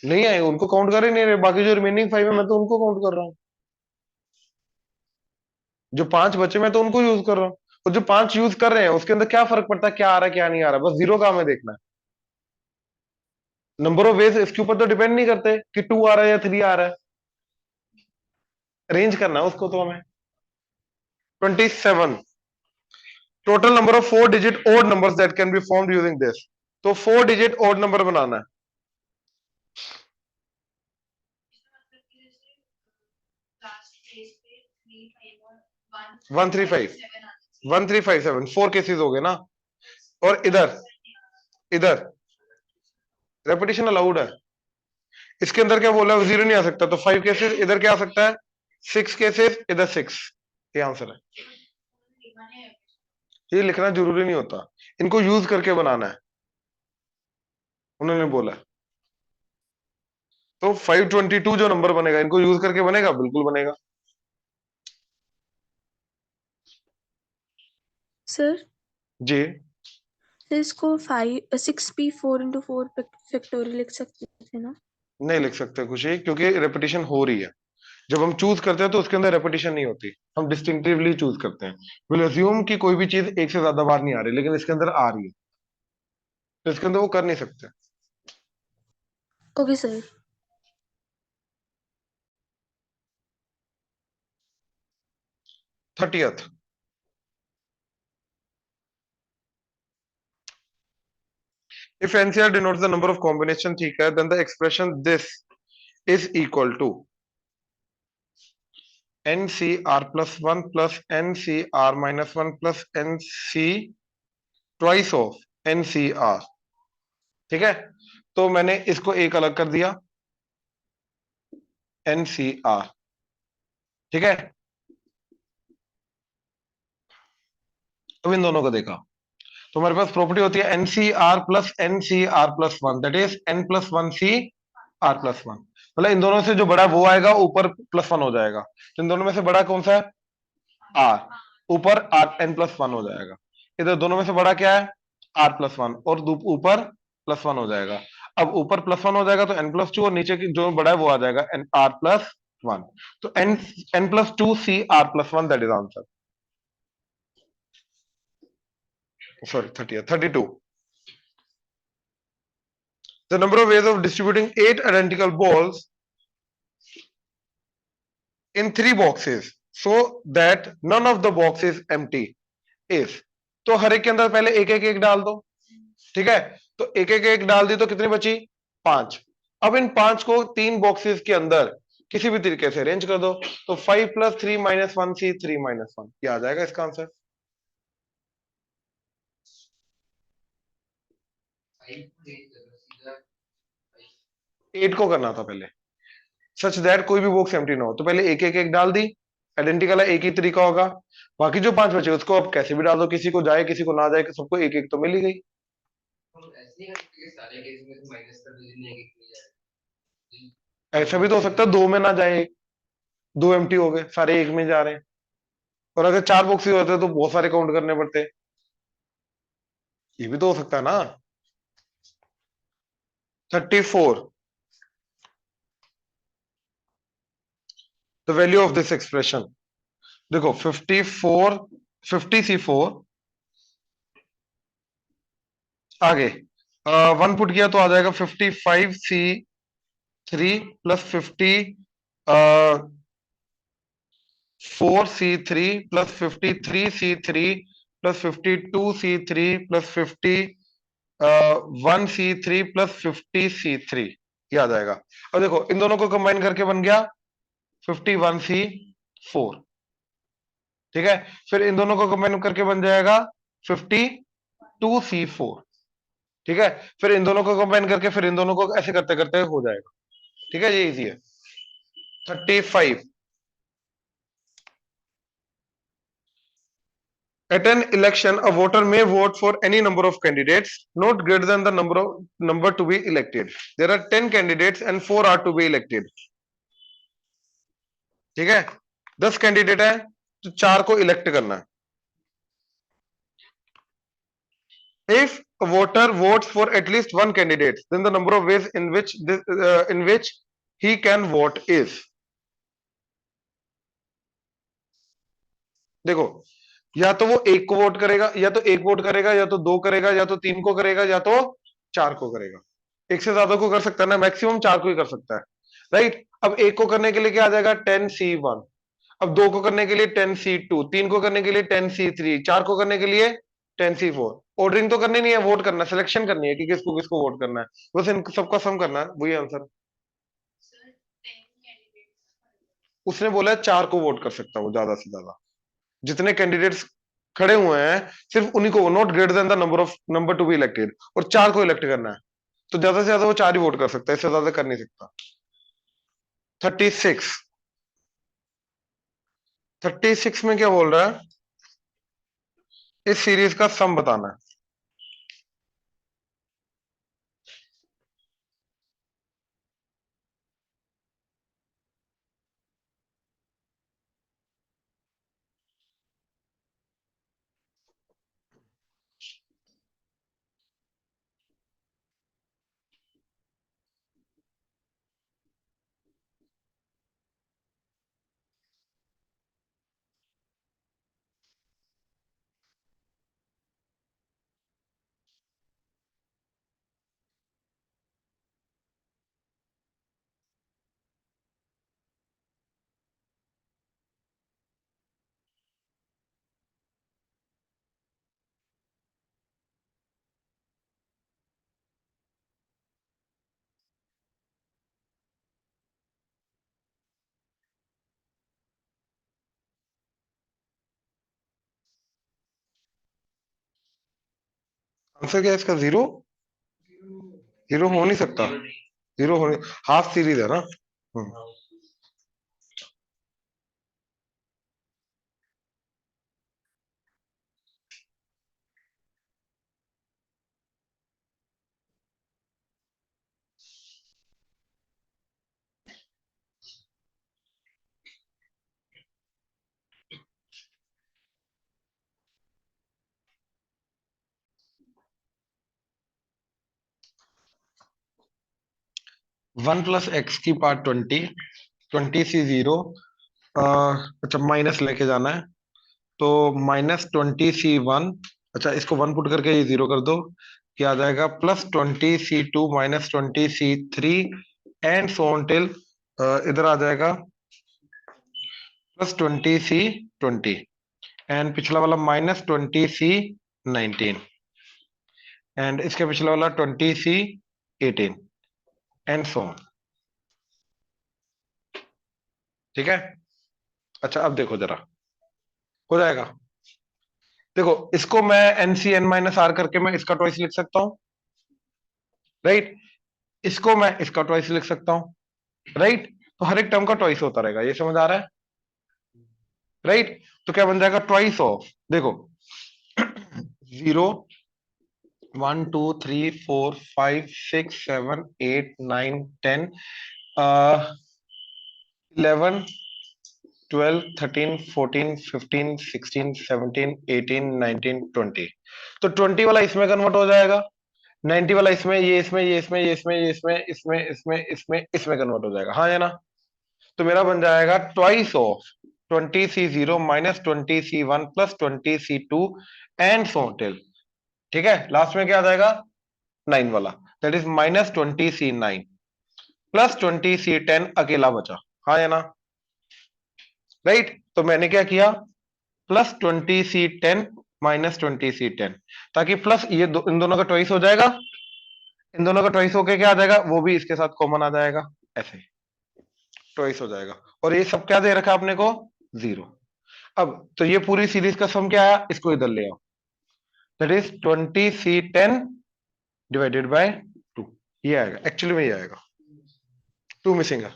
नहीं आए उनको काउंट कर ही नहीं रहे, बाकी जो रिमेनिंग 5 है मैं तो उनको काउंट कर रहा हूँ, जो 5 बचे मैं तो उनको यूज कर रहा हूँ, और जो 5 यूज कर रहे हैं उसके अंदर क्या फर्क पड़ता है, क्या आ रहा है क्या नहीं आ रहा है, बस 0 का हमें देखना है। नंबर ऑफ वेज इसके ऊपर तो डिपेंड नहीं करते कि 2 आ रहा है या 3 आ रहा है, अरेंज करना है उसको तो हमें। 27 total number of 4 digit odd numbers that can be formed using this, तो 4 डिजिट ओड नंबर बनाना है। 135 1357 4 केसेस हो गए ना, और इधर इधर रेपिटेशन अलाउड है, इसके अंदर क्या बोला है, 0 नहीं आ सकता, तो 5 केसेस, इधर क्या आ सकता है 6 केसेस, इधर 6, ये आंसर है। ये लिखना जरूरी नहीं होता, इनको यूज करके बनाना है, उन्होंने बोला है। तो 522 जो नंबर बनेगा इनको यूज करके बनेगा, बिल्कुल बनेगा। सर जी इसको 6p4 into 4 फैक्टोरियल लिख सकते थे ना? नहीं लिख सकते खुशी, क्योंकि रेपिटेशन हो रही है, जब हम चूज करते हैं तो उसके अंदर रेपिटेशन नहीं होती, हम डिस्टिंक्टिवली चूज करते हैं। विल अज्यूम कि कोई भी चीज एक से ज्यादा बार नहीं आ रही, लेकिन इसके अंदर आ रही है, तो इसके अंदर वो कर नहीं सकते। Okay sir. 30th if NCR denotes the number of combination, ठीक है, then the expression this is equal to NCR plus 1 plus NCR minus 1 plus NC twice of NCR, ठीक है। तो मैंने इसको एक अलग कर दिया NCR, ठीक है। अब इन दोनों को देखा तो हमारे पास प्रॉपर्टी होती है NCR plus one, that is N plus one C R plus one, मतलब इन दोनों से जो बड़ा वो आएगा ऊपर प्लस वन हो जाएगा, तो इन दोनों में से बड़ा कौन सा है आर, ऊपर आर एन प्लस वन हो जाएगा, इधर दोनों में से बड़ा क्या है आर प्लस वन, और ऊपर प्लस वन हो जाएगा। अब ऊपर प्लस वन हो जाएगा तो एन प्लस टू, और नीचे की जो बड़ा है वो आ जाएगा एन आर प्लस वन, तो N N plus two C R plus one, that is answer. Sorry, 30, 32. The number of ways of distributing 8 identical balls in 3 boxes so that none of the box is empty is, तो हर एक के अंदर पहले एक एक एक डाल दो, ठीक है। तो एक एक एक डाल दी तो कितनी बची 5। अब इन 5 को 3 बॉक्सेस के अंदर किसी भी तरीके से अरेंज कर दो, तो 5 प्लस 3 माइनस 1 सी 3 माइनस 1, ये आ जाएगा इसका आंसर। 8 को करना था पहले, सच दैट कोई भी बॉक्स एम्प्टी ना हो, तो पहले एक एक एक डाल दी, आइडेंटिकल है, एक ही तरीका होगा। बाकी जो 5 बचे उसको अब कैसे भी डाल दो, किसी को जाए किसी को ना जाए, सबको एक एक तो मिल ही गई। ऐसा भी तो हो सकता है 2 में ना जाए, 2 एम्प्टी हो गए, सारे एक में जा रहे हैं। और अगर 4 बॉक्सेस होते तो बहुत सारे काउंट करने पड़ते, ये भी तो हो सकता है ना। 34, the value of this expression. देखो 54, 50C4 आगे 1 पुट किया तो आ जाएगा 55C3 plus 4C3 plus 53C3 plus 52C3 plus 1C3 plus 50C3, ये आ जाएगा। अब देखो इन दोनों को कंबाइन करके बन गया 51C4, ठीक है। फिर इन दोनों को कंबाइन करके बन जाएगा 52C4, ठीक है। फिर इन दोनों को कंबाइन करके फिर इन दोनों को ऐसे करते करते हो जाएगा, ठीक है, ये इजी है। 35, at an election a voter may vote for any number of candidates not greater than the number to be elected. There are 10 candidates and 4 are to be elected, ठीक है। 10 कैंडिडेट है तो 4 को इलेक्ट करना है। If a voter votes for at least one candidate, then the number of ways in which he can vote is, देखो या तो वो एक को वोट करेगा, या तो एक वोट करेगा, या तो 2 करेगा, या तो 3 को करेगा, या तो 4 को करेगा। एक से ज्यादा को कर सकता है ना, मैक्सिमम 4 को ही कर सकता है, राइट। अब एक को करने के लिए क्या आ जाएगा 10C1, अब 2 को करने के लिए 10C2, 3 को करने के लिए 10C3, 4 को करने के लिए 10C4। ऑर्डरिंग तो करनी नहीं है, वोट करना, सिलेक्शन करनी है कि किसको किसको वोट करना है, बस इन सबका सम करना है, वही आंसर। उसने बोला 4 को वोट कर सकता है वो, ज्यादा से ज्यादा जितने कैंडिडेट्स खड़े हुए हैं सिर्फ उन्हीं को, not greater than the number to be elected, और 4 को इलेक्ट करना है, तो ज्यादा से ज्यादा वो 4 ही वोट कर सकता है, इससे ज्यादा कर नहीं सकता। 36, 36 में क्या बोल रहा है, इस सीरीज का सम बताना है। आंसर क्या है इसका, 0? 0 हो नहीं सकता, 0 होने, हाफ सीरीज है ना। 1 प्लस एक्स की पावर 20, 20C0, अच्छा माइनस लेके जाना है, तो -20C1, अच्छा इसको 1 पुट करके ये 0 कर दो, क्या आ जाएगा +20C2 -20C3 and so on till इधर आ जाएगा +20C20 एंड पिछला वाला -20C19 एंड इसके पिछला वाला 20C18 एंड सो ऑन, ठीक है। अच्छा अब देखो जरा, हो जाएगा। देखो इसको मैं NC n-r करके मैं इसका ट्वाइस लिख सकता हूं, राइट। इसको मैं इसका ट्वाइस लिख सकता हूं, राइट। तो हर एक टर्म का ट्वाइस होता रहेगा, ये समझ आ रहा है। राइट, तो क्या बन जाएगा ट्वाइस ऑफ, देखो 0 1 2 3 4 5 6 7 8 9 10 11 12 13 14 15 16 17 18 19 20, तो 20 वाला इसमें कन्वर्ट हो जाएगा, 90 वाला इसमें, ये इसमें, ये इसमें, ये इसमें, ये इसमें, इसमें, इसमें, इसमें, इसमें कन्वर्ट हो जाएगा, हाँ है ना। तो मेरा बन जाएगा twice of 20C0 minus 20C1 plus 20C2 and so till, ठीक है, लास्ट में क्या आ जाएगा 9 वाला, that is minus 20C9 plus 20C10 अकेला बचा, हाँ है ना, राइट। तो मैंने क्या किया, प्लस 20C10 माइनस 20C10, ताकि प्लस ये इन दोनों का ट्वाइस हो जाएगा, इन दोनों का ट्वाइस होके क्या आ जाएगा, वो भी इसके साथ कॉमन आ जाएगा, ऐसे ट्वाइस हो जाएगा, और ये सब क्या दे रखा आपने को 0। अब तो ये पूरी सीरीज का सम क्या आया, इसको इधर ले आओ, that is 20C10 divided by 2, ये आएगा, एक्चुअली में ये आएगा, 2 मिसिंग है,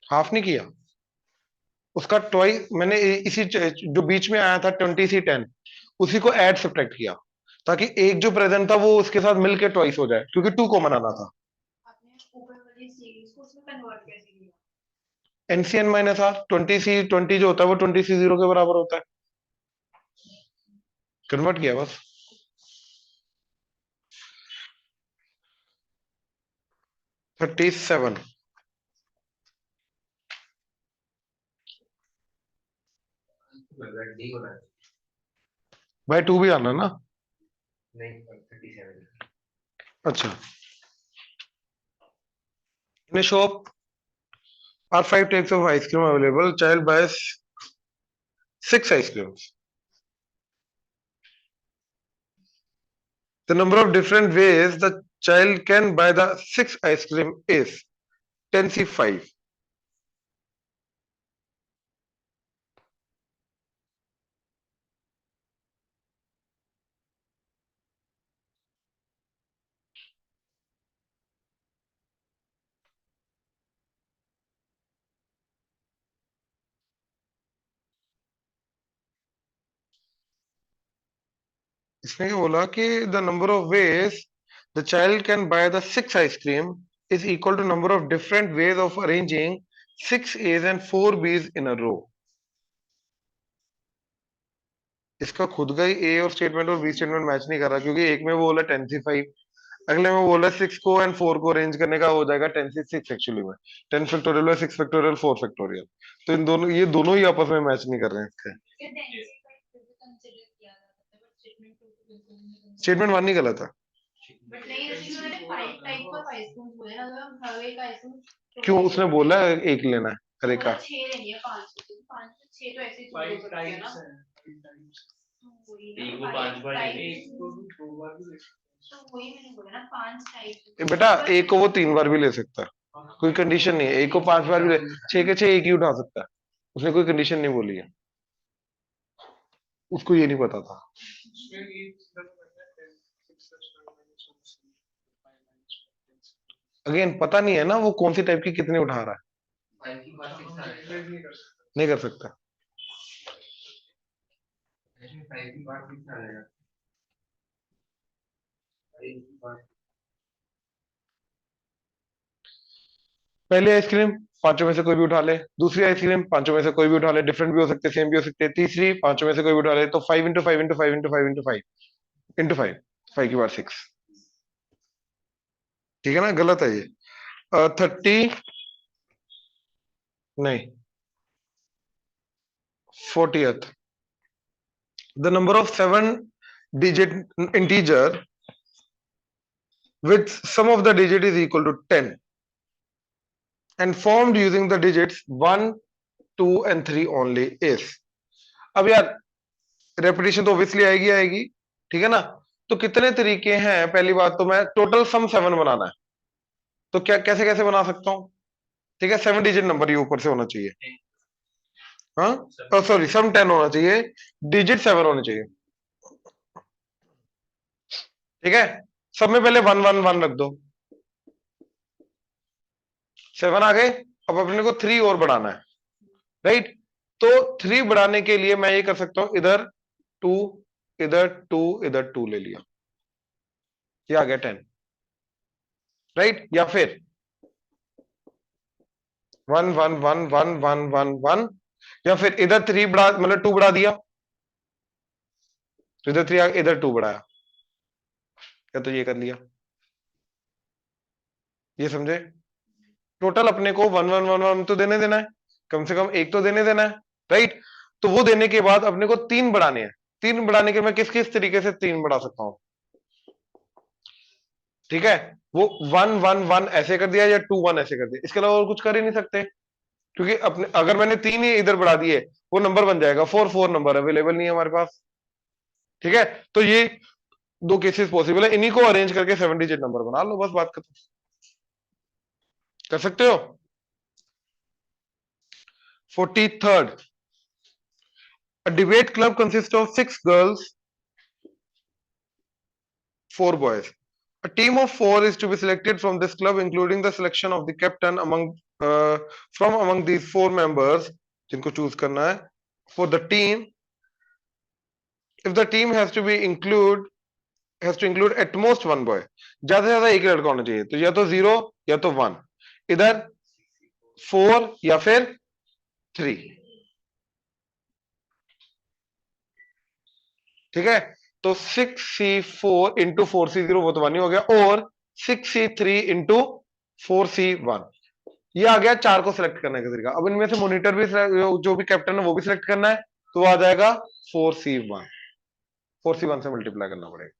हाफ नहीं किया उसका ट्वाइस, मैंने इसी जो बीच में आया था 20C10 उसी को ऐड सब्ट्रैक्ट किया, ताकि एक जो प्रेजेंट था वो उसके साथ मिलके ट्वाइस हो जाए, क्योंकि 2 कॉमन आना था। एनसीएन माइनस आर 20C20 जो होता है वो 20C0 के बराबर होता है, कन्वर्ट किया बस। थर्टी सेवन, भाई 2 भी आना ना, अच्छा, in a shop are 5 types of ice cream available, child buys 6 ice creams, the number of different ways the child can buy the 6 ice cream is 10C5, इसने क्या बोला कि the number of ways the child can buy the 6 ice cream is equal to number of different ways of arranging 6 A's and 4 B's in a row। इसका खुद का ही ए और statement और B statement match नहीं कर रहा, क्योंकि एक में वो बोला 10C5, अगले में बोला 6 को एंड 4 को अरेंज करने का हो जाएगा 10C6, एक्चुअली में 10 फैक्टोरियल है 6 फैक्टोरियल 4 फैक्टोरियल, तो इन दोनों, ये दोनों ही आपस में मैच नहीं कर रहे हैं इसके। स्टेटमेंट 1 ही गलत है, क्यों उसने बोला है एक लेना है हर एक का, बेटा एक को वो 3 बार भी ले सकता है, कोई कंडीशन नहीं है, एक को 5 बार भी ले, 6 के 6 एक ही उठा सकता है, उसने कोई कंडीशन नहीं बोली है, उसको ये नहीं पता था। अगेन पता नहीं है ना वो कौन सी टाइप की कितने उठा रहा है, नहीं कर सकता। पहली आइसक्रीम 5 में से कोई भी उठा ले, दूसरी आइसक्रीम 5 में से कोई भी उठा ले, डिफरेंट भी हो सकते, सेम भी हो सकते, तीसरी 5 में से कोई भी उठा ले, तो 5 into 5 into 5 into 5 into 5 into 5, 5 की बार 6, ठीक है ना, गलत है ये। 30 नहीं 40th, the number of 7 digit integer with sum of the digit is equal to 10 and formed using the digits 1 2 and 3 only is। अब यार रेपिटेशन तो ऑब्वियसली आएगी आएगी, ठीक है ना, तो कितने तरीके हैं, पहली बात तो मैं टोटल सम 7 बनाना है, तो क्या कैसे कैसे बना सकता हूं, ठीक है, 7 डिजिट नंबर ये ऊपर से होना चाहिए, हाँ सॉरी सम 10 होना चाहिए, डिजिट 7 होने चाहिए, ठीक है, सब में पहले 1 1 1 रख दो, 7 आ गए, अब अपने को 3 और बढ़ाना है, राइट। तो 3 बढ़ाने के लिए मैं ये कर सकता हूं, इधर 2, इधर 2, इधर 2 ले लिया, ये आ गया 10, राइट। या फिर 1 1 1 1 1 1 1, या फिर इधर 3 बढ़ा, मतलब 2 बढ़ा दिया, तो इधर 3 इधर 2 बढ़ाया, या तो ये कर लिया, ये समझे। टोटल अपने को 1 1 1 1 तो देने देना है, कम से कम एक तो देने देना है, राइट। तो वो देने के बाद अपने को 3 बढ़ाने हैं। 3 बढ़ाने के मैं किस किस तरीके से 3 बढ़ा सकता हूं, ठीक है। वो 1 1 1 ऐसे कर दिया या 2 1 ऐसे कर दिया, इसके अलावा और कुछ कर ही नहीं सकते, क्योंकि अपने अगर मैंने 3 ही इधर बढ़ा दिए वो नंबर बन जाएगा 4 4, नंबर अवेलेबल नहीं है हमारे पास, ठीक है। तो ये 2 केसेस पॉसिबल है, इन्हीं को अरेंज करके 7 डिजिट नंबर बना लो, बस बात खत्म। कर सकते हो। 43rd, a debate club consists of 6 girls, 4 boys. A team of 4 is to be selected from this club, including the selection of the captain from among these 4 members, जिनको choose करना है for the team. If the team has to include at most 1 boy, ज्यादा से ज्यादा एक लड़का होना चाहिए, तो या तो 0 या तो 1, इधर 4 या फिर 3, ठीक है। तो 6C4 इंटू 4C0 वो तो 1 ही हो गया, और 6C3 इंटू 4C1, ये आ गया 4 को सिलेक्ट करने का तरीका। अब इनमें से मॉनिटर भी जो भी कैप्टन है वो भी सिलेक्ट करना है, तो वो आ जाएगा 4C1, 4C1 से मल्टीप्लाई करना पड़ेगा,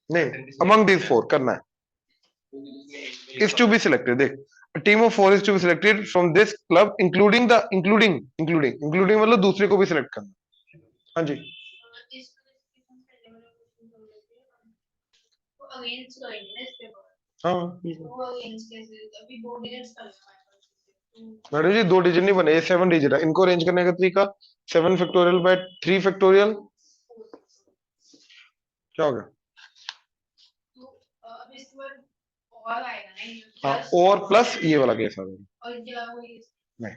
नहीं अमंग दीज 4 करना है, is to be selected। देख, a team of 4 is to be selected from this club, including मतलब दूसरे को भी सिलेक्ट करना। हाँ जी, हाँ मैडम जी 2 डिजिट नहीं बने, ये 7 डिजिट है, इनको अरेंज करने का तरीका 7 फैक्टोरियल बाय 3 फैक्टोरियल, क्या हो गया। हाँ, और प्लस ये वाला केस आ गया, नहीं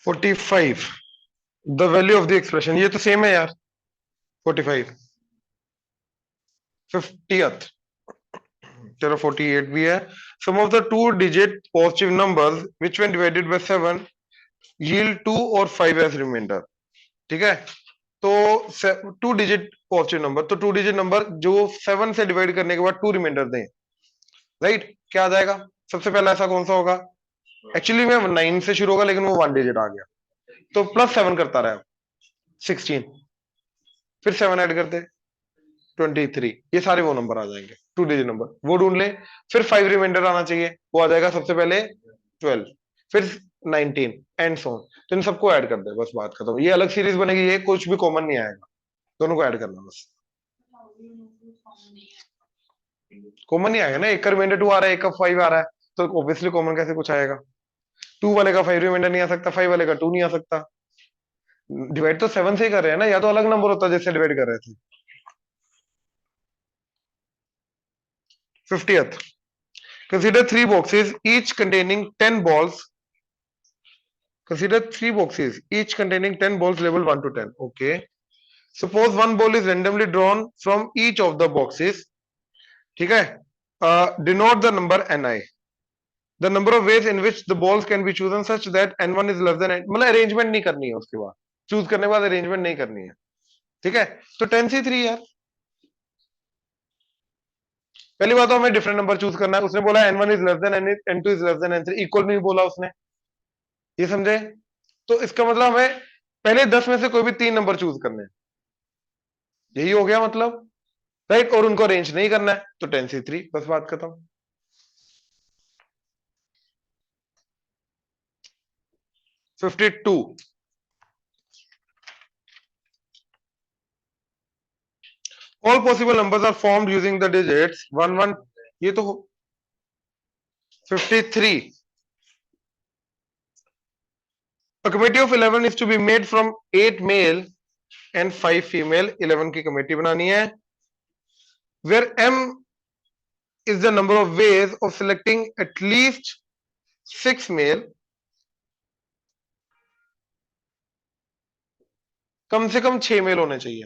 45, the value of the expression, ये तो सेम है यार। 45, 50th, चलो 48 भी है। Sum of the 2 digit positive numbers which when divided by 7 yield 2 और 5 एज रिमाइंडर, ठीक है। तो 2 डिजिट पॉजिटिव नंबर, तो 2 डिजिट नंबर जो 7 से डिवाइड करने के बाद 2 रिमाइंडर दें, राइट। क्या आ जाएगा सबसे पहला, ऐसा कौन सा होगा, एक्चुअली में 9 से शुरू होगा लेकिन वो 1 डिजिट आ गया, तो +7 करता रहा 16, फिर 7 ऐड करते 23, ये सारे वो नंबर आ जाएंगे 2 डिजिट नंबर, वो ढूंढ ले। फिर 5 रिमाइंडर आना चाहिए, वो आ जाएगा सबसे पहले 12, फिर 19 एंड सो ऑन, तो इन सबको ऐड कर दे, बस बात खत्म। ये अलग सीरीज बनेगी, ये कुछ भी कॉमन नहीं आएगा, दोनों को ऐड करना बस। कॉमन नहीं आएगा ना, एक का रिमाइंडर 2 आ रहा है, एक का 5 आ रहा है, तो ऑब्वियसली कॉमन कैसे कुछ आएगा। 2 वाले का 5 रिमाइंडर नहीं आ सकता, 5 वाले का 2 नहीं आ सकता। डिवाइड तो 7 से ही कर रहे हैं ना, या तो अलग नंबर होता जैसे डिवाइड कर रहे थे। 50th, consider 3 boxes each containing 10 balls. Consider 3 boxes each containing 10 balls labeled 1 to 10. Okay. Suppose one ball is randomly drawn from each of the boxes. ठीक है, denote the number ni. The number of ways in which the balls can be chosen such that n1 is less than n, मतलब arrangement नहीं करनी है, उसके बाद choose करने के बाद अरेंजमेंट नहीं करनी है, ठीक है। तो 10C3 यार, पहली बात तो हमें डिफरेंट नंबर चूज करना है, उसने बोला n1 is less than n2 is less than n3, equal नहीं बोला उसने, ये समझे। तो इसका मतलब हमें पहले 10 में से कोई भी 3 नंबर चूज करने हैं, यही हो गया मतलब, राइट। और उनको अरेंज नहीं करना है, तो 10C3, बस बात खत्म। 52, all possible numbers are formed using the digits 1 1, ये तो 53, A committee of 11 is to be made from 8 male and 5 female. 11 की कमेटी बनानी है, where m is the number of ways of selecting at least 6 male, कम से कम 6 mail होने चाहिए,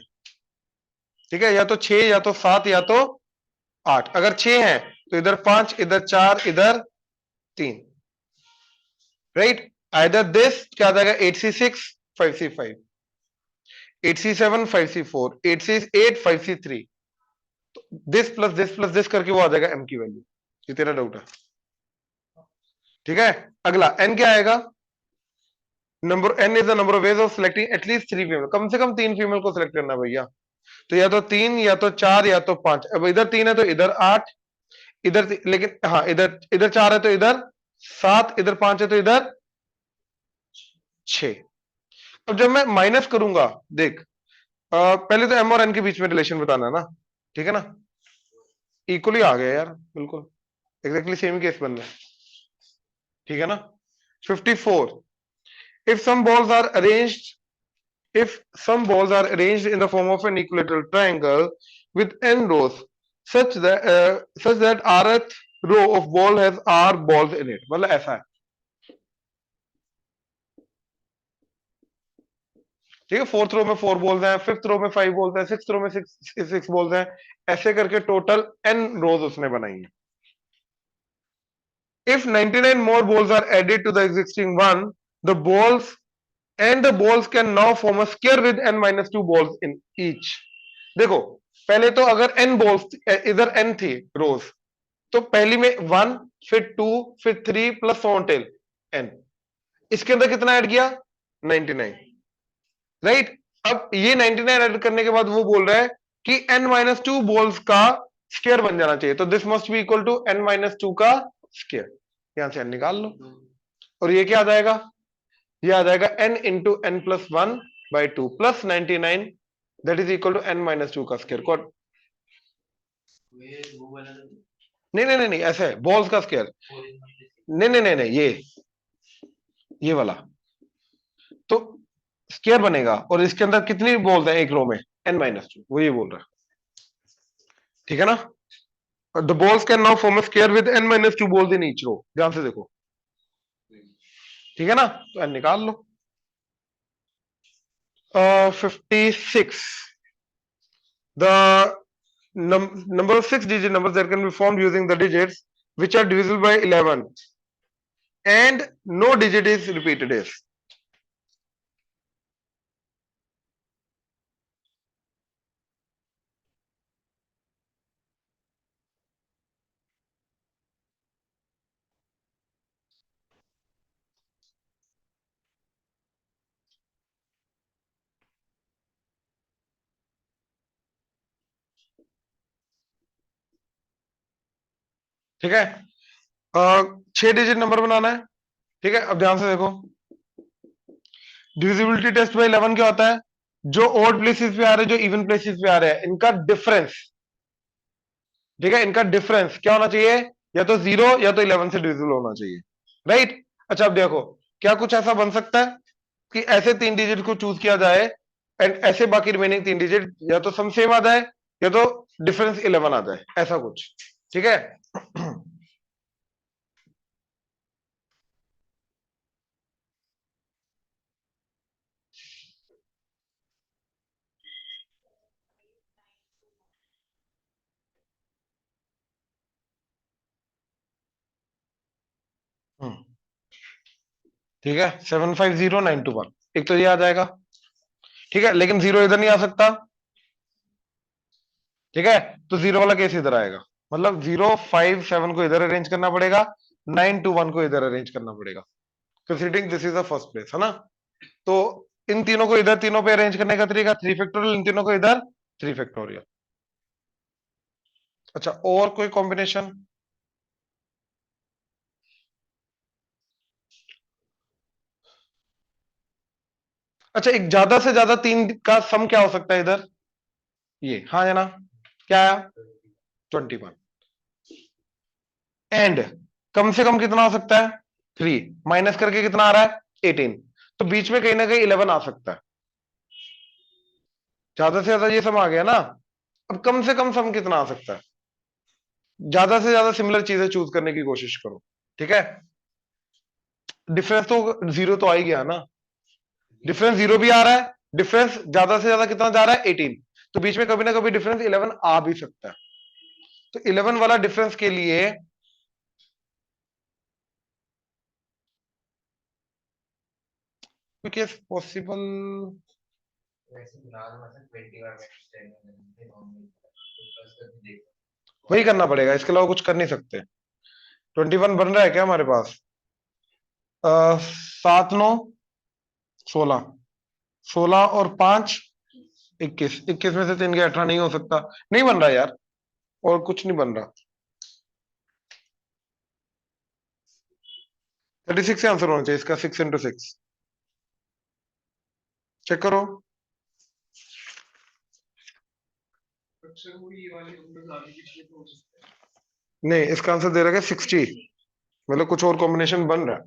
ठीक है, या तो 6 या तो 7 या तो 8। अगर 6 है तो इधर 5, इधर 4, इधर 3, राइट। आइदर दिस क्या आ जाएगा, 8c6 5c5, 8c7 5c4, 8c8 5c3, this plus this करके वो आ जाएगा m की वैल्यू। ये तेरा डाउट है, ठीक है। अगला n क्या आएगा, number n is the number of ways of selecting at least 3 female, कम से कम 3 फीमेल को सिलेक्ट करना भैया। तो या तो 3 या तो 4 या तो 5। अब इधर 3 है तो इधर 8, लेकिन हाँ इधर इधर 4 है तो इधर 7, इधर 5 है तो इधर 6। अब जब मैं माइनस करूंगा, देख पहले तो m और n के बीच में रिलेशन बताना है ना, ठीक है ना। इक्वली आ गया यार, बिल्कुल एग्जैक्टली सेम केस बन रहा है, ठीक है ना। 54, if some balls are arranged in the form of an equilateral triangle with n rows such that rth row of ball has r balls in it, मतलब ऐसा है, ठीक है। 4th रो में 4 बॉल्स हैं, 5th रो में 5 बॉल्स हैं, 6th रो में 6 बॉल्स हैं, ऐसे करके टोटल n रोज उसने बनाई है। If 99 more balls are added to the existing one, the balls can now form a square with n minus 2 balls in each। देखो पहले तो अगर n बॉल्स, इधर n थी रोज, तो पहली में 1, फिर 2, फिर 3 प्लस ऑन टेल n, इसके अंदर कितना ऐड किया, 99, राइट। अब ये 99 ऐड करने के बाद वो बोल रहा है कि n माइनस 2 बॉल्स का स्क्वायर बन जाना चाहिए, तो this must be equal to n minus 2 का स्क्वायर। यहां से n निकाल लो, और ये क्या आ जाएगा, ये आ जाएगा n into n plus 1 by 2 plus 99, that is equal to n minus 2 का स्क्वायर। कौन, नहीं नहीं नहीं नहीं, ऐसे है बॉल्स का स्क्वायर, नहीं नहीं नहीं नहीं, ये वाला तो स्क्वायर बनेगा, और इसके अंदर कितनी बॉल्स हैं एक रो में, n माइनस 2, वो ये बोल रहा है, ठीक है ना। The balls can now form a square with n minus 2 balls in each row, ध्यान से देखो, ठीक है ना। तो n निकाल लो। 56, the number of 6-digit numbers that can be formed using the digits which are divisible by 11 and no digit is repeated is, ठीक है। 6 डिजिट नंबर बनाना है, ठीक है। अब ध्यान से देखो, डिविजिबिलिटी टेस्ट में 11 क्या होता है, जो ऑड प्लेसेस पे आ रहे हैं, जो इवन प्लेसेस पे आ रहे हैं, इनका डिफरेंस, ठीक है, इनका डिफरेंस क्या होना चाहिए, या तो 0 या तो 11 से डिविजिबल होना चाहिए, राइट। अच्छा अब देखो, क्या कुछ ऐसा बन सकता है कि ऐसे 3 डिजिट को चूज किया जाए एंड ऐसे बाकी रिमेनिंग 3 डिजिट या तो सम सेम आ जाए या तो डिफरेंस 11 आ जाए, ऐसा कुछ, ठीक है। ठीक है, 750921, एक तो ये आ जाएगा, ठीक है, लेकिन 0 इधर नहीं आ सकता, ठीक है, तो 0 वाला केस इधर आएगा, मतलब 057 को इधर अरेंज करना पड़ेगा, 921 को इधर अरेंज करना पड़ेगा, considering this is the first place, है ना। तो इन तीनों को इधर तीनों पे अरेंज करने का तरीका 3 फैक्टोरियल, इन तीनों को इधर 3 फैक्टोरियल। अच्छा और कोई कॉम्बिनेशन, अच्छा एक ज्यादा से ज्यादा 3 का सम क्या हो सकता है इधर, ये, हाँ है ना, क्या आया 21, एंड कम से कम कितना हो सकता है 3, माइनस करके कितना आ रहा है 18, तो बीच में कहीं ना कहीं 11 आ सकता है। ज्यादा से ज्यादा ये सम आ गया ना। अब कम से कम सम कितना आ सकता है? ज्यादा से ज्यादा सिमिलर चीजें चूज करने की कोशिश करो, ठीक है। डिफरेंस तो 0 तो आ ही गया ना, डिफरेंस 0 भी आ रहा है, डिफरेंस ज्यादा से ज्यादा कितना जा रहा है 18, तो बीच में कभी ना कभी डिफरेंस 11 आ भी सकता है। तो 11 वाला डिफरेंस के लिए क्विक पॉसिबल वही करना पड़ेगा, इसके अलावा कुछ कर नहीं सकते। 21 बन रहा है क्या हमारे पास? 7 9 16, 16 और 5 21, 21 में से 3 के 18 नहीं हो सकता, नहीं बन रहा यार, और कुछ नहीं बन रहा। 36 आंसर होना चाहिए इसका, 6 इंटू 6 चेक करो। नहीं, इसका आंसर दे रहा है 60, मतलब कुछ और कॉम्बिनेशन बन रहा है।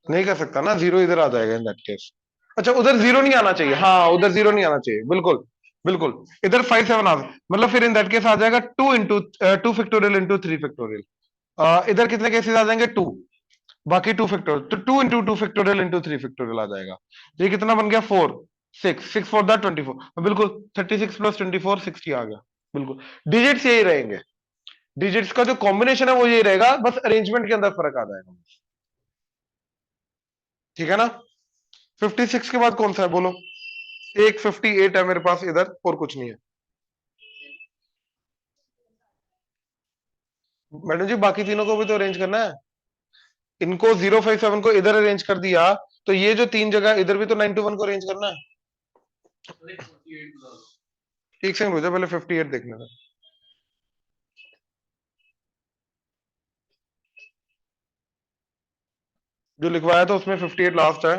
नहीं कर सकता ना, 0 इधर आ जाएगा इन दैट केस। अच्छा, उधर 0 नहीं आना चाहिए, हाँ उधर 0 नहीं आना चाहिए, बिल्कुल बिल्कुल। इधर 5 7 आ, मतलब फिर इन दैट केस आ जाएगा 2 इंटू 2 फैक्टोरियल इंटू 3 फैक्टोरियल। इधर कितने केसेस आ जाएंगे? 2, बाकी 2 फैक्टोरियल, तो 2 इंटू 2 फैक्टोरियल इंटू 3 फैक्टोरियल आ जाएगा। ये कितना बन गया? 4 6 6 4 दैट 24, बिल्कुल 36 प्लस 24 60 आ गया, बिल्कुल। डिजिट्स यही रहेंगे, डिजिट्स का जो कॉम्बिनेशन है वो यही रहेगा, बस अरेंजमेंट के अंदर फर्क आ जाएगा, ठीक है ना। 56 के बाद कौन सा है बोलो? एक 58 है मेरे पास इधर, और कुछ नहीं है। मैडम जी बाकी तीनों को भी तो अरेंज करना है, इनको 057 को इधर अरेंज कर दिया, तो ये जो 3 जगह इधर भी तो 91 को अरेंज करना है। एक सेकंड रुको, पहले 58 देखने का। जो लिखवाया था उसमें 58 लास्ट है।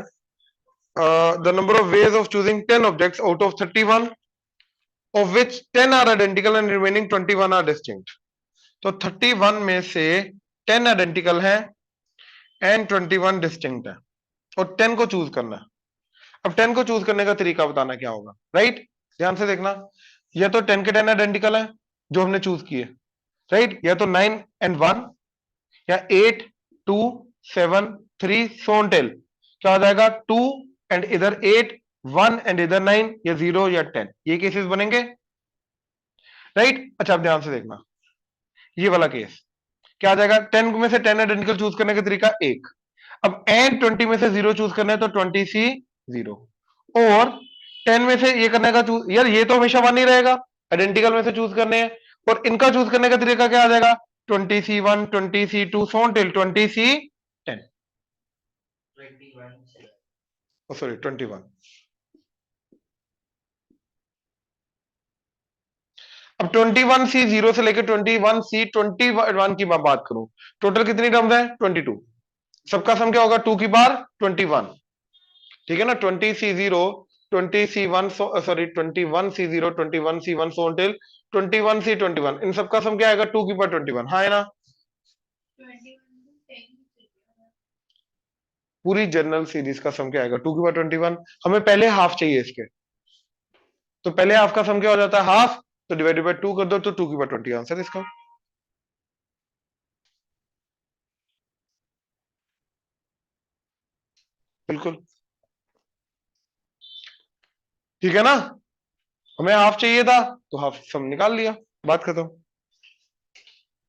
The number of ways of choosing 10 objects out of 31 of which 10 are identical and remaining 21 are distinct। तो 31 में से 10 आइडेंटिकल है एंड 21 डिस्टिंक्ट है, और 10 को चूज करना है। अब 10 को चूज करने का तरीका बताना क्या होगा, राइट? ध्यान से देखना, या तो 10 के 10 आइडेंटिकल है जो हमने चूज किए, राइट, या तो 9 एंड 1, या 8 2 7 3 सो ऑन टिल क्या आ जाएगा? 2 एंड इधर 8 1 एंड इधर 9, या 0 या 10, ये केसेस बनेंगे, राइट। अच्छा, अब ध्यान से देखना, ये वाला केस क्या आ जाएगा? 10 में से 10 आइडेंटिकल चूज करने का तरीका एक। अब एंड 20 में से 0 चूज करना है तो 20 सी 0, और 10 में से ये करने का चूज, यार ये तो हमेशा 1 ही रहेगा, आइडेंटिकल में से चूज करने हैं, और इनका चूज करने का तरीका क्या आ जाएगा? 20 सी 1 20 सी 2 सो टिल 20 सी 10, सॉरी 21। अब 21 सी 0 से लेकर 21 सी 21 की मैं बात करूं, टोटल कितनी टर्म्स है? 22। सबका सम क्या होगा? 2 की पावर 21, ठीक है ना। 20 सी 0 20 सी 1 सॉरी 21 सी 0 21 सी 1 सो टिल 21 सी 21, इन सबका सम क्या आएगा? 2 की पावर 21, हाँ है ना। पूरी जनरल सीरीज का सम क्या आएगा? 2 की पावर 21। हमें पहले हाफ चाहिए इसके, तो पहले हाफ का सम क्या हो जाता है? हाफ, तो डिवाइडेड बाय 2 कर दो, तो 2 की पावर 20 आंसर इसका। बिल्कुल ठीक है ना, हमें हाफ चाहिए था तो हाफ सम निकाल लिया, बात खत्म।